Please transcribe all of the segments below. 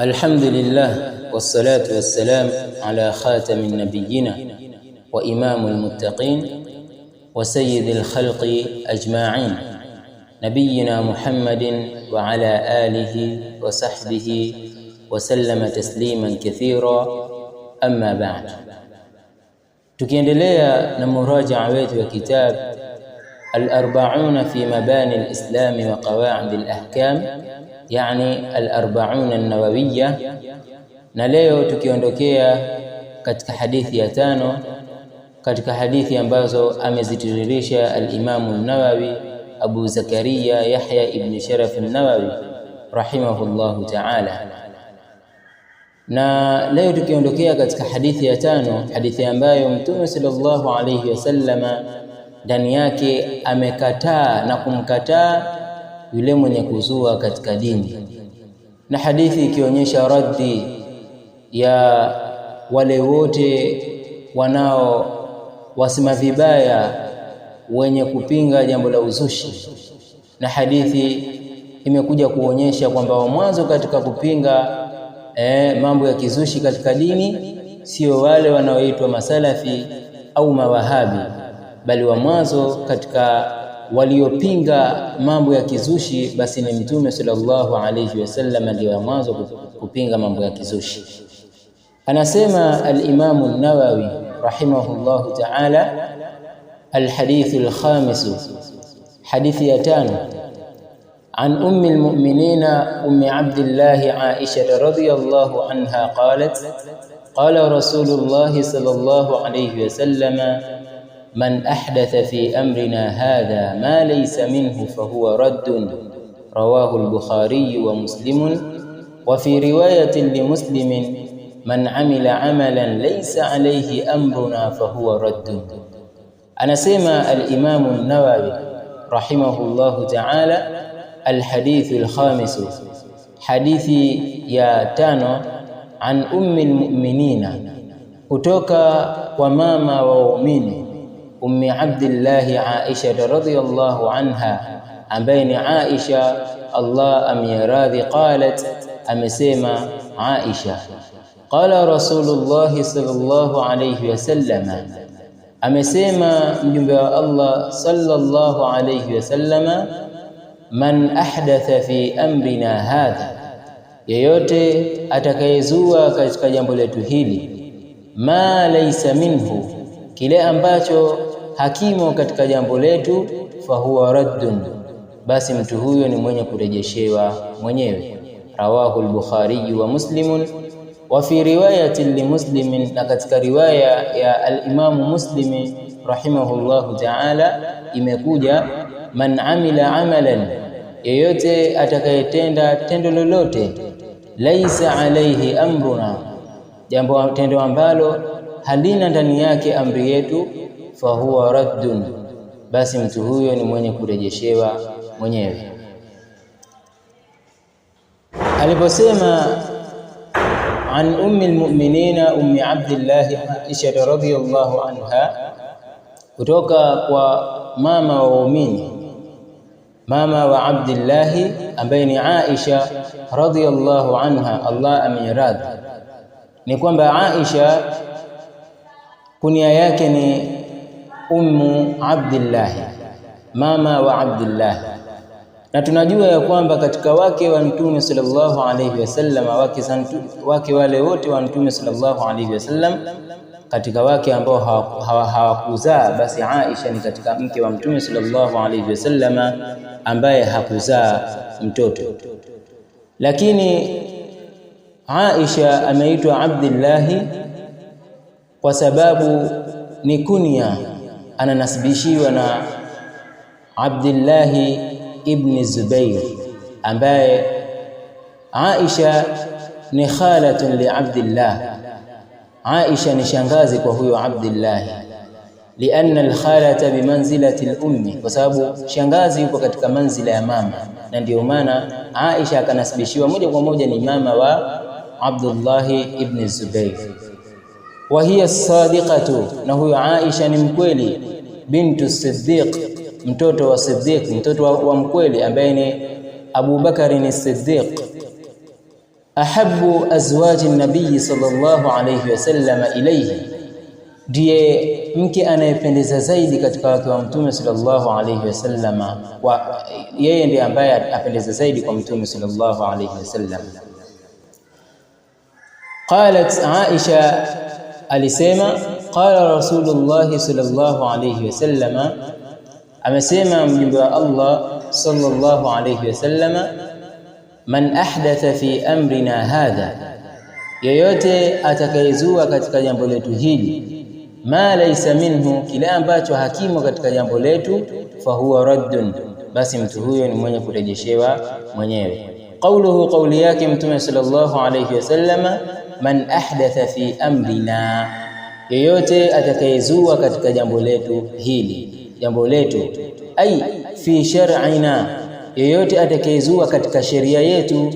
الحمد لله والصلاة والسلام على خاتم النبيين وإمام المتقين وسيد الخلق أجمعين نبينا محمد وعلى آله وصحبه وسلم تسليما كثيرا أما بعد. tukiendelea na murajaa wetu wa kitab al-40 fi mabani al-islam wa qawaid al-ahkam, yani al-40 an-nawawiyya, na leo tukiondokea katika hadithi ya 5 katika hadithi ambazo amezitiririsha al-Imam an-Nawawi Abu Zakaria Yahya ibn Sharaf an-Nawawi rahimahullahu ta'ala. Na leo tukiondokea katika hadithi ya 5, hadithi ambayo Mtume sallallahu alayhi wasallama ndani yake amekataa na kumkataa yule mwenye kuzua katika dini, na hadithi ikionyesha raddi ya wale wote wanao wasema vibaya wenye kupinga jambo la uzushi. Na hadithi imekuja kuonyesha kwamba wa mwanzo katika kupinga mambo ya kizushi katika dini sio wale wanaoitwa masalafi au mawahabi, bali wa mwanzo katika waliopinga mambo ya kizushi basi ni Mtume sallallahu alayhi wasallam, ndio wa mwanzo kupinga mambo ya kizushi. Anasema al-Imam an-Nawawi rahimahullahu ta'ala, al-hadith al-khamis, hadithi ya 5, عن أم المؤمنين أم عبد الله عائشة رضي الله عنها قالت: قال رسول الله صلى الله عليه وسلم: من أحدث في أمرنا هذا ما ليس منه فهو رد. رواه البخاري ومسلم. وفي رواية لمسلم: من عمل عملا ليس عليه أمرنا فهو رد. أنا سمع الإمام النووي رحمه الله تعالى الحديث الخامس، حديث يا 5، عن أم المؤمنين، kutoka kwa mama wa waumini Ummi Abdillah Aisha radhiyallahu anha, ambaye ni Aisha Allah amyaradhi. Qalat, amesema Aisha: qala Rasulullah sallallahu alayhi wasallam, amesema mjumbe wa Allah sallallahu alayhi wasallam: man ahdatha fi amrina hadha, yeyote atakayezua katika jambo letu hili, ma laysa minhu, kile ambacho hakimo katika jambo letu, fahuwa raddun, basi mtu huyo ni mwenye kurejeshewa mwenyewe. Rawahu al-Bukhari wa Muslim. Wa fi riwayatin li Muslim, na katika riwaya ya al-Imam Muslim rahimahullahu ta'ala imekuja: man amila amalan, yeyote atakayetenda tendo lolote, laisa alayhi amruna, tendo ambalo halina ndani yake amri yetu, fahuwa raddun, basi mtu huyo ni mwenye kurejeshewa mwenyewe. Aliposema an ummi almu'minina Ummi Abdillah Aisha radhiyallahu anha, kutoka kwa mama wa waumini, mama wa Abdillah ambaye ni Aisha radhiyallahu anha, Allah amiradhi, ni kwamba Aisha kunia yake ni Ummu Abdillah, mama wa Abdillah. Na tunajua ya kwamba katika wake wa Mtume sallallahu alayhi wasallam, wake wale wote wa Mtume sallallahu alayhi wasallam, katika wake ambao hawakuzaa, basi Aisha ni katika mke wa Mtume sallallahu alayhi wasallam ambaye hakuzaa mtoto. Lakini Aisha ameitwa Abdillah kwa sababu ni kunya, ananasibishiwa na Abdillah ibn Zubair, ambaye Aisha ni khalatun li Abdillah. Aisha ni shangazi kwa huyo Abdillah, lianna al-khalata bimanzilati al-ummi, kwa sababu shangazi yuko katika manzila ya mama, na ndio maana Aisha akanasibishiwa moja kwa moja ni mama wa Abdullah ibn Zubair. Wa hiya as-sadiqatu, na huyo Aisha ni mkweli, bintu Siddiq, mtoto wa Siddiq, mtoto wa mkweli ambaye ni Abu Bakari ni Siddiq. ahabbu azwaji nabii sallallahu alayhi wasallam ilayhi, ndiye mke anayependeza zaidi katika wake wa mtume sallallahu alayhi wasallam, yeye ndiye ambaye apendeza zaidi kwa mtume sallallahu alayhi wasallam. Qalat Aisha alisema, qala Rasulullah sallallahu alayhi wasallam, amesema mjumbe wa Allah sallallahu alayhi wasallam, man ahdatha fi amrina hadha, yeyote atakayezua katika jambo letu hili, ma laysa minhu, kile ambacho hakimo katika jambo letu, fahuwa raddun, basi mtu huyo ni mwenye kurejeshewa mwenyewe. Qawluhu, qawli yake mtume sallallahu alayhi wasallam, man ahdatha fi amrina, yeyote atakayezua katika jambo letu hili, jambo letu ai fi shar'ina, yeyote atakayezua katika sheria yetu.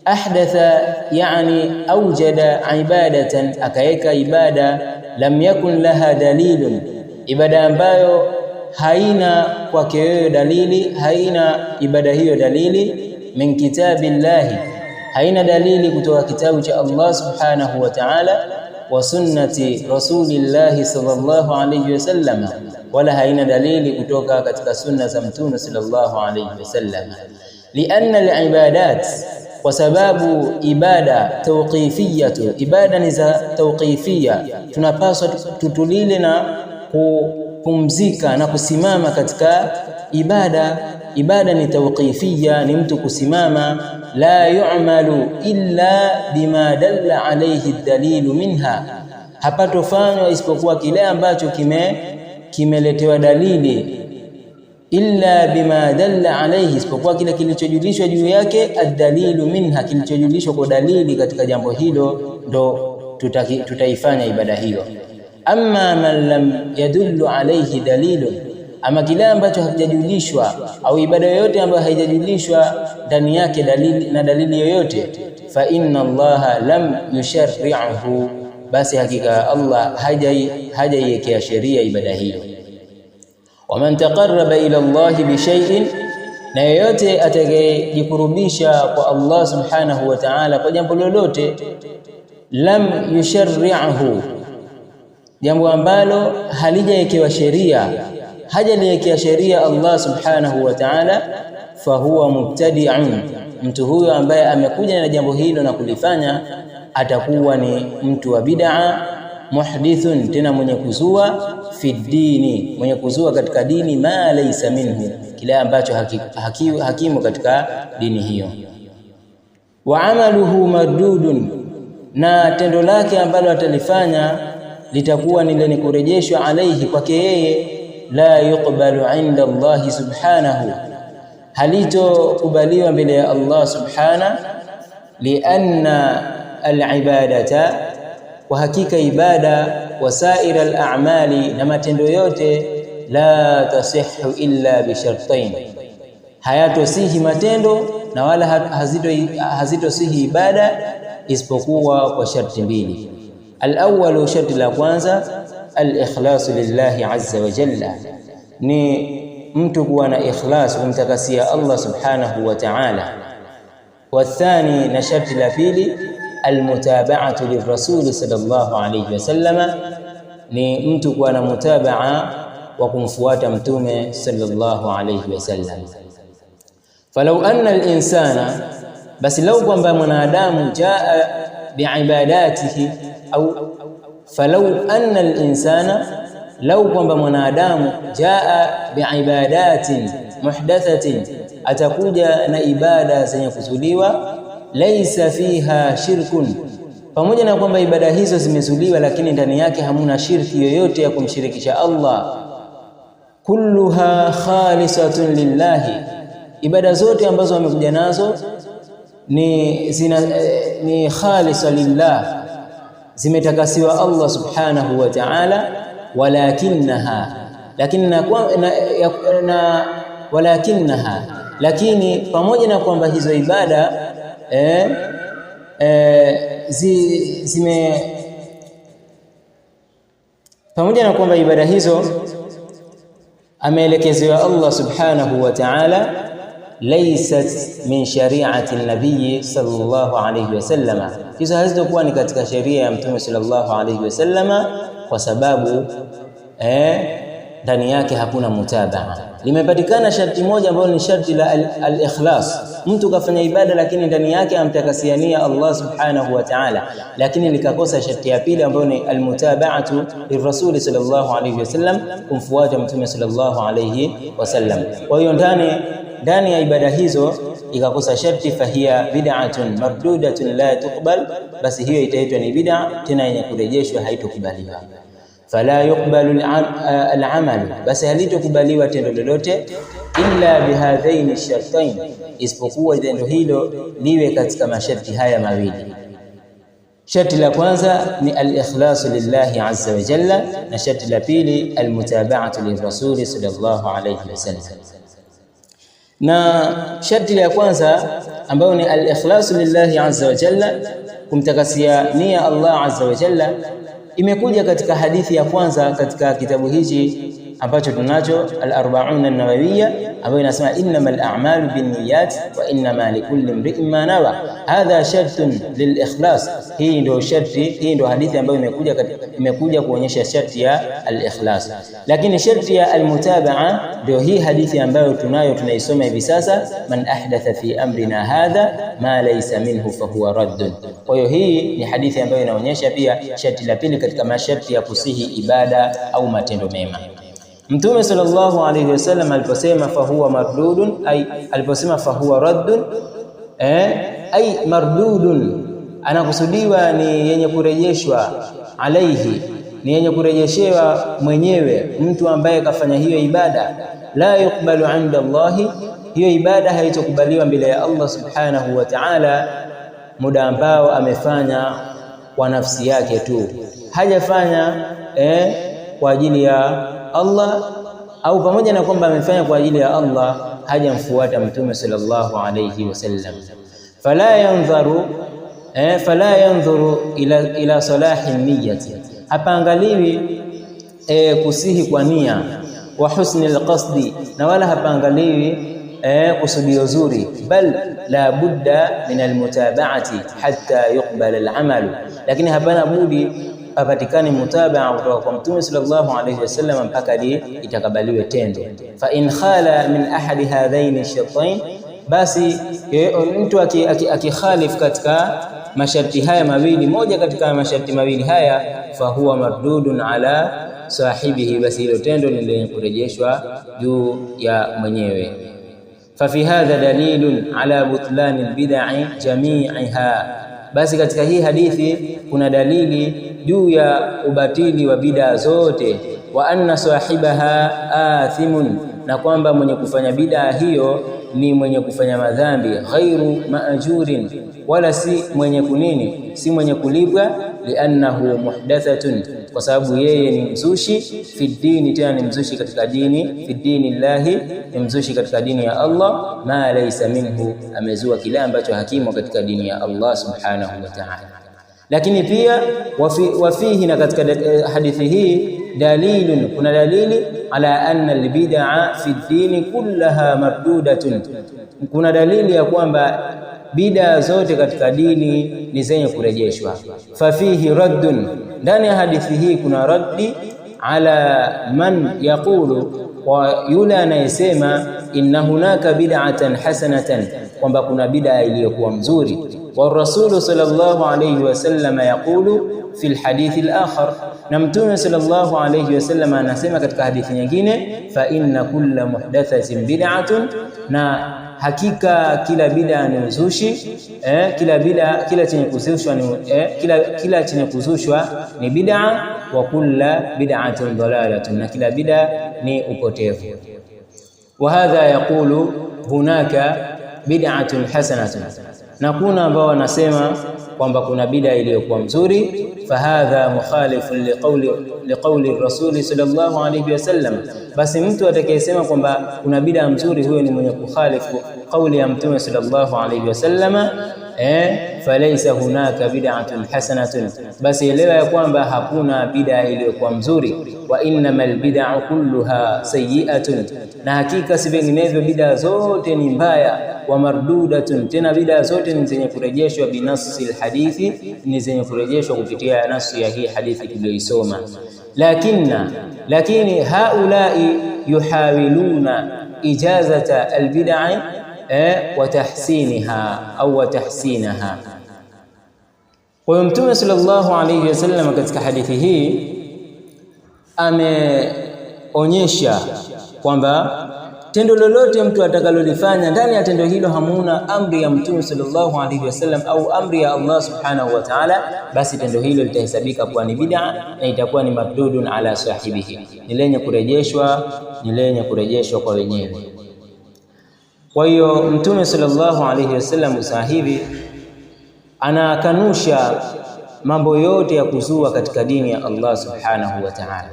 Ahdatha yani awjada ibadatan, akaeka ibada, lam yakun laha dalilun, ibada ambayo haina kwake wewe dalili, haina ibada hiyo dalili, min kitabillahi, haina dalili kutoka kitabu cha Allah subhanahu wa ta'ala, wa sunnati rasulillahi sallallahu alayhi wasallam, wala haina dalili kutoka katika sunna za mtume sallallahu alayhi wasallam. Lianna al-ibadat, kwa sababu ibada tawqifiyatu, ibada ni za tawqifia, tunapaswa tutulile na kupumzika na kusimama katika ibada. Ibada ni tawqifia, ni mtu kusimama. La yu'malu illa bima dalla alayhi ad-dalilu minha, hapatofanywa isipokuwa kile ambacho kimeletewa dalili. Illa bima dalla alayhi, isipokuwa kile kilichojulishwa juu yake, ad-dalilu minha, kilichojulishwa kwa dalili katika jambo hilo, ndo tutaifanya ibada hiyo. Amma man lam yadullu alayhi dalilun, ama kile ambacho hakijajulishwa, au ibada yoyote ambayo haijajulishwa ndani yake dalili na dalili yoyote, fa inna Allaha lam yusharri'hu, basi hakika Allah hajaiwekea sheria ibada hiyo. Wa man taqarraba ila Allah bi shay'in, na yoyote atakayejikurubisha kwa Allah subhanahu wa ta'ala kwa jambo lolote, lam yusharri'hu, jambo ambalo halijawekewa sheria, hajaliwekea sheria Allah subhanahu wa ta'ala, fahuwa mubtadi'un, mtu huyo ambaye amekuja na jambo hilo na kulifanya atakuwa ni mtu wa bid'a, muhdithun, tena mwenye kuzua, fi dini, mwenye kuzua katika dini, ma laysa minhu, kile ambacho hakimu katika dini hiyo. Wa amaluhu mardudun, na tendo lake ambalo atalifanya litakuwa ni lenye kurejeshwa alaihi, kwake yeye. La yuqbalu inda Allah subhanahu, halitokubaliwa mbele ya Allah subhanahu. Lianna al-ibadata, kwa hakika ibada, wasaira al-a'mali, na matendo yote, la tasihhu illa bi shartain, hayatosihi matendo na wala hazitosihi ibada isipokuwa kwa sharti mbili. Al-awwalu, sharti la kwanza, al-ikhlasu lillahi azza wa jalla, ni mtu kuwa na ikhlas, kumtakasia Allah subhanahu wa ta'ala. Wa thani, na sharti la pili, almutaba'atu lirrasul sallallahu alayhi wasallam, ni mtu kuwa na mutabaa wa kumfuata mtume sallallahu alayhi wasallam. Falau anna al-insana, basi lau kwamba mwanadamu, jaa biibadatihi, au falau anna al-insana, lau kwamba mwanadamu, jaa biibadatin muhdathatin, atakuja na ibada zenye kuzuliwa, laysa fiha shirkun, pamoja na kwamba ibada hizo zimezuliwa, lakini ndani yake hamuna shirki yoyote ya kumshirikisha Allah. Kulluha khalisatun lillahi, ibada zote ambazo wamekuja nazo ni khalisa lillah, zimetakasiwa Allah subhanahu wa ta'ala. Lakini pamoja na kwamba hizo ibada pamoja na kwamba ibada hizo ameelekezewa Allah subhanahu wa ta'ala, laysat min shari'ati an-nabiy sallallahu alayhi wasallam, hizo hazitakuwa ni katika sheria ya Mtume sallallahu alayhi wasallam, kwa sababu ndani yake hakuna mutabaa. Limepatikana sharti moja ambalo ni sharti la al-ikhlas. Mtu kafanya ibada lakini ndani yake amtakasia nia Allah subhanahu wa ta'ala, lakini likakosa sharti ya pili ambayo ni al-mutaba'atu lirrasul sallallahu alayhi wasallam, kumfuata Mtume sallallahu alayhi wasallam. Kwa hiyo ndani ya ibada hizo ikakosa sharti, fahiya bid'atun mardudatun la tuqbal, basi hiyo itaitwa ni bid'a tena yenye kurejeshwa, haitokubaliwa. Fala yuqbalu al-amal, basi halitokubaliwa tendo lolote illa bihadhaini shartain, isipokuwa tendo hilo liwe katika masharti haya mawili. Sharti la kwanza ni al-ikhlasu lillahi azza wa jalla, na sharti la pili al-mutaba'atu lirrasuli sallallahu alayhi wasallam. Na sharti la kwanza ambayo ni al-ikhlasu lillahi azza wa jalla, kumtakasia nia Allah azza wa jalla, imekuja katika hadithi ya kwanza katika kitabu hichi ambacho tunacho al-40 an-nawawiyya, ambayo inasema innamal a'malu binniyat wa innama likulli imri'in ma nawa. Hadha shartun lil-ikhlas. Hii ndio sharti, hii ndio hadithi ambayo imekuja kuonyesha sharti ya al-ikhlas. Lakini sharti ya al-mutabaa ndio hii hadithi ambayo tunaisoma hivi sasa, man ahdatha fi amrina hadha ma laysa minhu fa huwa radd. Kwa hiyo hii ni hadithi ambayo inaonyesha pia sharti la pili katika masharti ya kusihi ibada au matendo mema. Mtume sallallahu alayhi wasallam aliposema fahuwa mardudun, ay aliposema fahuwa raddun, ay mardudun, anakusudiwa ni yenye kurejeshwa, alaihi ni yenye kurejeshewa mwenyewe mtu ambaye kafanya hiyo ibada. La yuqbalu 'inda Allahi, hiyo ibada haitokubaliwa mbele ya Allah subhanahu wa ta'ala, muda ambao amefanya kwa nafsi yake tu, hajafanya kwa ajili ya Allah, au pamoja na kwamba amefanya kwa ajili ya Allah hajamfuata Mtume sallallahu alayhi wasallam. Fala yanzuru ila salahi niyyati, hapaangaliwi kusihi kwa nia, wa husni alqasdi, na wala hapaangaliwi kusudio zuri, bal la budda min almutaba'ati hatta yuqbal al'amal, lakini hapana budi apatikane mutabaa kutoka kwa Mtume sallallahu alayhi wasallam mpaka itakabaliwe tendo. Fa in khala min ahadi hadhaini shartain, basi mtu akikhalif katika masharti haya mawili, moja katika masharti mawili haya, fa huwa mardudun ala sahibihi, basi hilo tendo ni lenye kurejeshwa juu ya mwenyewe. Fa fi hadha dalilun ala butlani albid'i jami'iha, basi katika hii hadithi kuna dalili juu ya ubatili wa bid'a zote. Wa anna sahibaha athimun, na kwamba mwenye kufanya bid'a hiyo ni mwenye kufanya madhambi, ghairu maajurin, wala si mwenye kunini, si mwenye kulipwa, liannahu muhdathatun, kwa sababu yeye ni mzushi, fi dini, tena ni mzushi katika dini, fi dini llahi, ni mzushi katika dini ya Allah, ma laysa minhu, amezua kile ambacho hakimo katika dini ya Allah subhanahu wa ta'ala. Lakini pia wafihi, na katika hadithi hii dalilun, kuna dalili ala anna albid'a fi dini kullaha mardudatun, kuna dalili ya kwamba bid'a zote katika dini ni zenye kurejeshwa. Fafihi raddun, ndani ya hadithi hii kuna raddi ala man yaqulu, wa yule anayesema inna hunaka bid'atan hasanatan, kwamba kuna bid'a iliyokuwa mzuri. Wa rasulu sallallahu alayhi wasallam yaqulu fi alhadith alakhar, na Mtume sallallahu alayhi wasallam anasema katika hadithi nyingine, fa inna kulla muhdathatin bid'atun, na hakika kila bid'a ni uzushi, kila chenye kuzushwa ni kila chenye kuzushwa ni bid'a, wa kulla bid'atin dalalatun, na kila bid'a ni upotevu. Wa hadha yaqulu hunaka bid'atun hasanatun, na kuna ambao wanasema kwamba kuna bid'a iliyokuwa mzuri. Fahadha mukhalifun liqawli rasuli sallallahu alayhi wasallam, basi mtu atakayesema kwamba kuna bid'a mzuri, huyo ni mwenye kukhalifu kauli ya Mtume sallallahu alayhi wasallam. falaysa hunaka bid'atun hasanatun, basi elewa ya kwamba hakuna bid'a iliyokuwa mzuri. Wa innamal bid'u kulluha sayyi'atun, na hakika si vinginevyo bid'a zote ni mbaya. Wa mardudatun, tena bid'a zote ni zenye kurejeshwa binasi alhadithi, ni zenye kurejeshwa kupitia nasu ya hii hadithi tuliyoisoma. Lakini haulai yuhawiluna ijazata albid'i wa tahsinaha au wa tahsinaha. Kwa Mtume sallallahu alayhi wasallam katika hadithi hii ameonyesha kwamba tendo lolote mtu atakalolifanya ndani ya tendo hilo hamuna amri ya Mtume sallallahu alayhi wasallam au amri ya Allah subhanahu wa ta'ala, basi tendo hilo litahesabika kuwa ni bid'a na itakuwa ni mardudun ala sahibihi, ni lenye kurejeshwa kwa wenyewe. Kwa hiyo Mtume sallallahu alayhi wasallam sahibi anakanusha mambo yote ya kuzua katika dini ya Allah subhanahu wa ta'ala.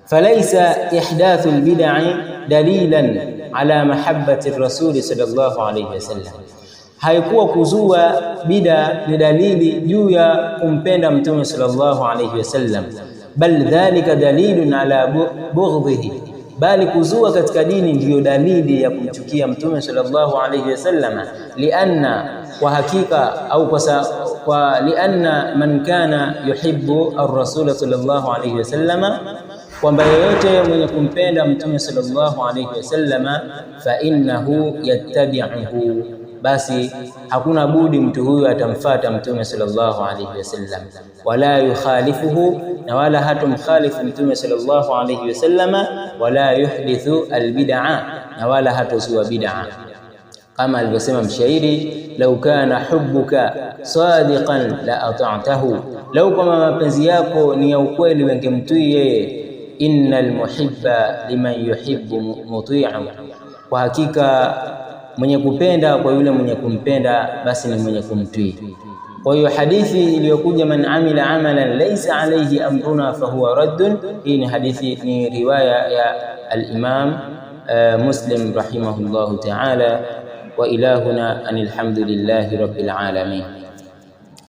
Falaysa ihdathu albid'i dalilan ala mahabbati ar-rasul sallallahu alayhi wasallam, haikuwa kuzua bid'a ni dalili juu ya kumpenda Mtume sallallahu alayhi wasallam, bal dhalika dalilun ala bughdhihi, bali kuzua katika dini ndiyo dalili ya kumchukia Mtume sallallahu alayhi wasallam. Lianna, kwa hakika au kwa lianna man kana yuhibbu ar-rasul sallallahu alayhi wasallam, kwamba yeyote mwenye kumpenda Mtume sallallahu alayhi wasallam, fa innahu yattabi'uhu, basi hakuna budi mtu huyu atamfuata Mtume sallallahu alayhi wasallam. Wala yukhalifuhu, na wala hatumkhalifu Mtume sallallahu alayhi wasallam. Wala yuhdithu albid'a, na wala hatozua bid'a. Kama alivyosema mshairi, lau kana hubbuka sadiqan la ata'tahu, lau kama mapenzi yako ni ya ukweli wengemtii yeye. Innal muhibba liman yuhibbu muti'u, kwa hakika mwenye kupenda kwa yule mwenye kumpenda basi ni mwenye kumtii. Kwa hiyo hadithi iliyokuja man amila amalan laysa alayhi amruna fahuwa raddun, hii ni hadithi, ni riwaya ya al-Imam Muslim rahimahullahu ta'ala. Wa ilahuna anil hamdulillahi rabbil alamin.